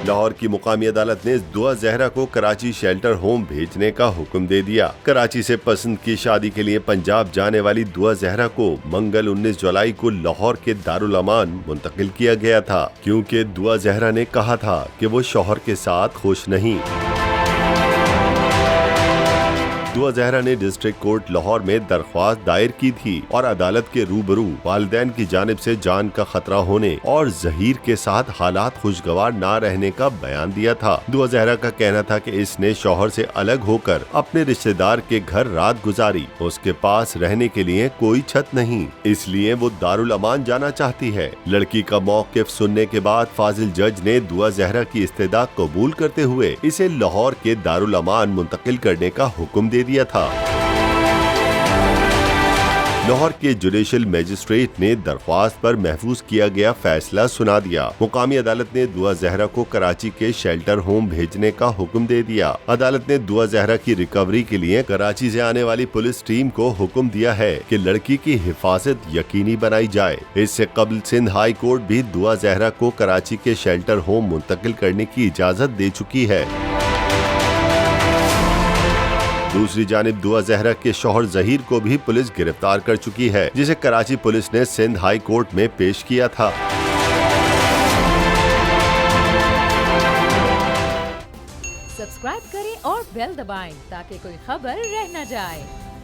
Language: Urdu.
لاہور کی مقامی عدالت نے دعا زہرا کو کراچی شیلٹر ہوم بھیجنے کا حکم دے دیا۔ کراچی سے پسند کی شادی کے لیے پنجاب جانے والی دعا زہرا کو منگل 19 جولائی کو لاہور کے دارالامان منتقل کیا گیا تھا، کیونکہ دعا زہرا نے کہا تھا کہ وہ شوہر کے ساتھ خوش نہیں۔ دعا زہرا نے ڈسٹرکٹ کورٹ لاہور میں درخواست دائر کی تھی اور عدالت کے روبرو والدین کی جانب سے جان کا خطرہ ہونے اور ظہیر کے ساتھ حالات خوشگوار نہ رہنے کا بیان دیا تھا۔ دعا زہرا کا کہنا تھا کہ اس نے شوہر سے الگ ہو کر اپنے رشتہ دار کے گھر رات گزاری، اس کے پاس رہنے کے لیے کوئی چھت نہیں، اس لیے وہ دارالامان جانا چاہتی ہے۔ لڑکی کا موقف سننے کے بعد فاضل جج نے دعا زہرا کی استدعا قبول کرتے ہوئے اسے لاہور کے دارالامان منتقل کرنے کا حکم دے دیا تھا۔ لاہور کے جوڈیشل میجسٹریٹ نے درخواست پر محفوظ کیا گیا فیصلہ سنا دیا۔ مقامی عدالت نے دعا زہرا کو کراچی کے شیلٹر ہوم بھیجنے کا حکم دے دیا۔ عدالت نے دعا زہرا کی ریکوری کے لیے کراچی سے آنے والی پولیس ٹیم کو حکم دیا ہے کہ لڑکی کی حفاظت یقینی بنائی جائے۔ اس سے قبل سندھ ہائی کورٹ بھی دعا زہرا کو کراچی کے شیلٹر ہوم منتقل کرنے کی اجازت دے چکی ہے۔ دوسری جانب دعا زہرا کے شوہر ظہیر کو بھی پولیس گرفتار کر چکی ہے، جسے کراچی پولیس نے سندھ ہائی کورٹ میں پیش کیا تھا۔ سبسکرائب کریں اور بیل دبائیں تاکہ کوئی خبر رہ نہ جائے۔